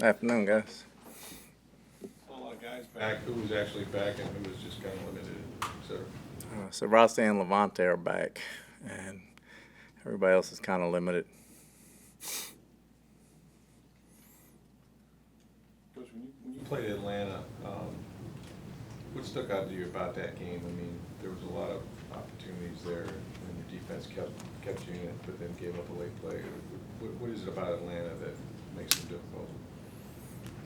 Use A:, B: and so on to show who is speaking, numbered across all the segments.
A: Afternoon, guys.
B: A lot of guys back. Who was actually back and who was just kind of limited, et cetera.
A: So Rossi and Levante are back, and everybody else is kind of limited.
B: Coach, when you played Atlanta, what stuck out to you about that game? I mean, there was a lot of opportunities there, and your defense kept you in it, but then gave up a late play. What is it about Atlanta that makes them difficult?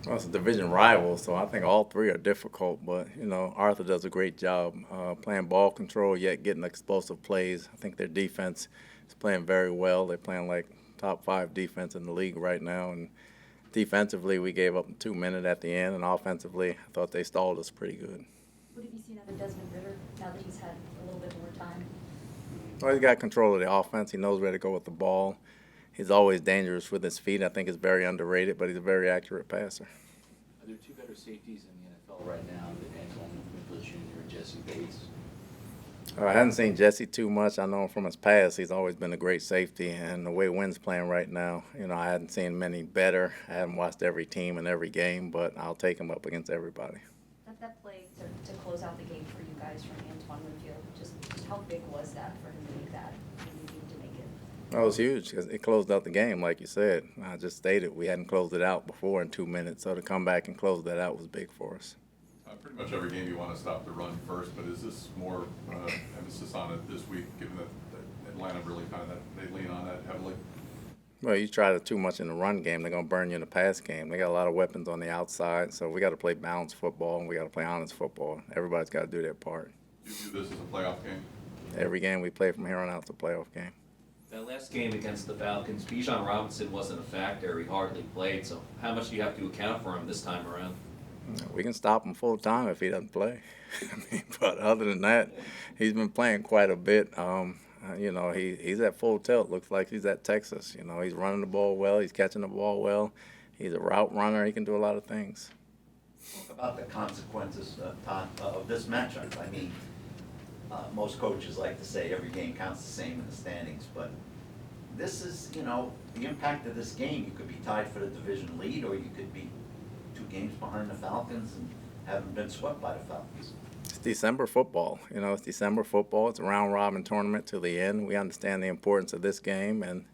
A: Well, it's a division rival, so I think all three are difficult. But Arthur does a great job playing ball control, yet getting explosive plays. I think their defense is playing very well. They're playing like top 5 defense in the league right now, and defensively, we gave up 2 minutes at the end, and offensively, I thought they stalled us pretty good.
C: What have you seen out of Desmond Ritter now that he's had a little bit more time?
A: Well, he's got control of the offense. He knows where to go with the ball. He's always dangerous with his feet. I think he's very underrated, but he's a very accurate passer.
D: Are there two better safeties in the NFL right now than Antoine Winfield Jr. and Jesse Bates?
A: I haven't seen Jesse too much. I know him from his past. He's always been a great safety, and the way Wynn's playing right now, I hadn't seen many better. I haven't watched every team and every game, but I'll take him up against everybody.
C: That play to close out the game for you guys from Antoine Winfield, just how big was that for him to make that when you needed to make it?
A: That was huge because it closed out the game, like you said. I just stated we hadn't closed it out before in 2 minutes, so to come back and close that out was big for us.
E: Pretty much every game you want to stop the run first, but is this more emphasis on it this week, given that Atlanta really they lean on that heavily?
A: Well, you try too much in the run game, they're going to burn you in the pass game. They got a lot of weapons on the outside, so we got to play balanced football and we got to play honest football. Everybody's got to do their part.
E: Do you view this as a playoff game?
A: Every game we play from here on out is a playoff game.
F: That last game against the Falcons, Bijan Robinson wasn't a factor. He hardly played. So how much do you have to account for him this time around?
A: We can stop him full time if he doesn't play. But other than that, he's been playing quite a bit. He's at full tilt. Looks like he's at Texas. He's running the ball well. He's catching the ball well. He's a route runner. He can do a lot of things.
D: Talk about the consequences, Todd, of this matchup. I mean, most coaches like to say every game counts the same in the standings, but this is, the impact of this game. You could be tied for the division lead, or you could be 2 games behind the Falcons and haven't been swept by the Falcons.
A: It's December football. It's December football. It's a round-robin tournament to the end. We understand the importance of this game, and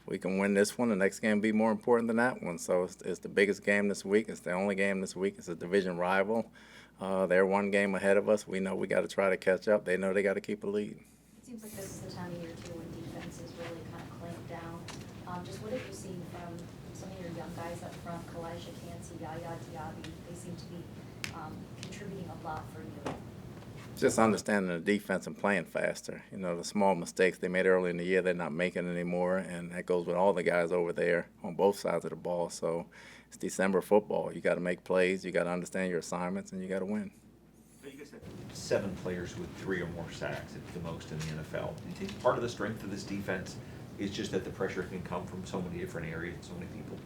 A: if we can win this one, the next game will be more important than that one. So it's the biggest game this week. It's the only game this week. It's a division rival. They're 1 game ahead of us. We know we got to try to catch up. They know they got to keep a lead.
C: It seems like this is the time of year too when defense is really kind of clamped down. Just what have you seen from some of your young guys up front, Kalijah Cansey, Yaya Diaby? They seem to be contributing a lot for you.
A: Just understanding the defense and playing faster. The small mistakes they made early in the year, they're not making anymore, and that goes with all the guys over there on both sides of the ball. So it's December football. You got to make plays, you got to understand your assignments, and you got to win.
G: You guys have 7 players with 3 or more sacks. It's the most in the NFL. Do you think part of the strength of this defense is just that the pressure can come from so many different areas and so many people?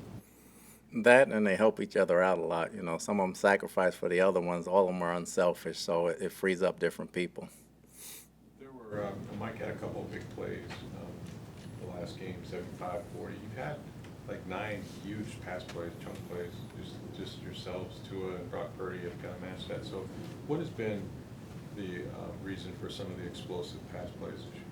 A: That, and they help each other out a lot. Some of them sacrifice for the other ones. All of them are unselfish, so it frees up different people.
B: There were, Mike had a couple of big plays the last game, 75-40. You've had like 9 huge pass plays, chunk plays, just yourselves, Tua and Brock Purdy have kind of matched that. So what has been the reason for some of the explosive pass plays this year?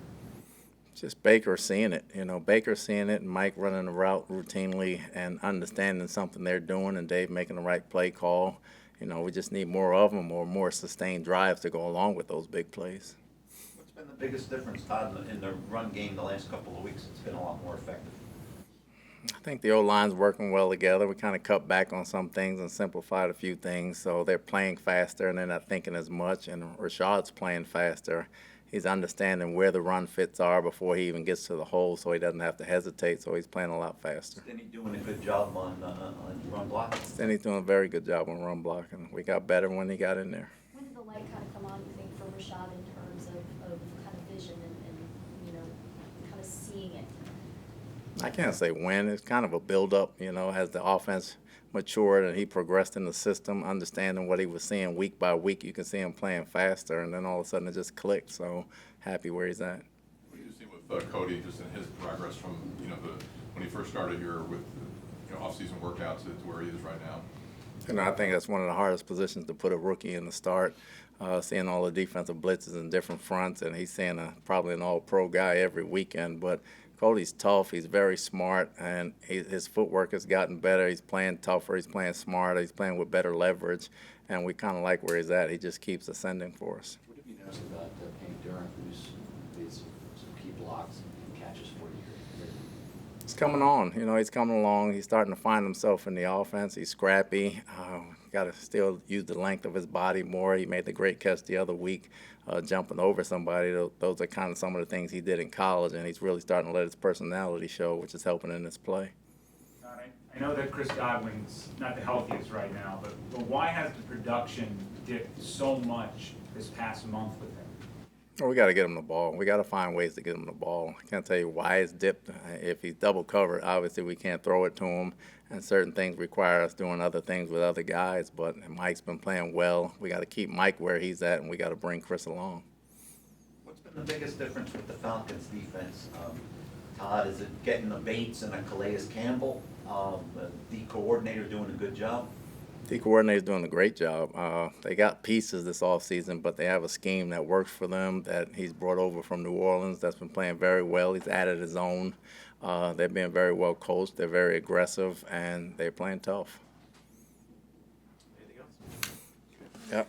A: Just Baker seeing it, Baker seeing it, and Mike running the route routinely and understanding something they're doing, and Dave making the right play call. We just need more of them or more sustained drives to go along with those big plays.
D: What's been the biggest difference, Todd, in the run game the last couple of weeks? It's been a lot more effective.
A: I think the O-line's working well together. We kind of cut back on some things and simplified a few things, so they're playing faster and they're not thinking as much, and Rashad's playing faster. He's understanding where the run fits are before he even gets to the hole, so he doesn't have to hesitate, so he's playing a lot faster.
D: Is he doing a good job on run blocking?
A: He's doing a very good job on run blocking. We got better when he got in there.
C: When did the light kind of come on, you think, for Rashad in terms of kind of vision and kind of seeing it?
A: I can't say when. It's kind of a build-up, as the offense matured and he progressed in the system, understanding what he was seeing week by week. You can see him playing faster, and then all of a sudden it just clicked. So happy where he's at.
E: What do you see with Cody, just in his progress from when he first started here with off-season workouts to where he is right now?
A: And I think that's one of the hardest positions to put a rookie in the start, seeing all the defensive blitzes in different fronts, and he's seeing probably an all-pro guy every weekend. But Cody's tough, he's very smart, and his footwork has gotten better. He's playing tougher, he's playing smarter, he's playing with better leverage, and we kind of like where he's at. He just keeps ascending for us.
H: What have you noticed about Hank Durham, who's made some key blocks and catches for you here?
A: He's coming on, he's coming along. He's starting to find himself in the offense. He's scrappy. Got to still use the length of his body more. He made the great catch the other week, jumping over somebody. Those are kind of some of the things he did in college, and he's really starting to let his personality show, which is helping in his play.
I: I know that Chris Godwin's not the healthiest right now, but why has the production dipped so much this past month with him?
A: Well, we got to get him the ball. We got to find ways to get him the ball. I can't tell you why it's dipped. If he's double covered, obviously we can't throw it to him, and certain things require us doing other things with other guys. But Mike's been playing well. We got to keep Mike where he's at, and we got to bring Chris along.
D: What's been the biggest difference with the Falcons' defense? Todd, is it getting the Bates and a Calais Campbell? The coordinator doing a good job?
A: The coordinator's doing a great job. They got pieces this offseason, but they have a scheme that works for them that he's brought over from New Orleans that's been playing very well. He's added his own. They're being very well coached. They're very aggressive, and they're playing tough.
F: Anything else?
A: Yep.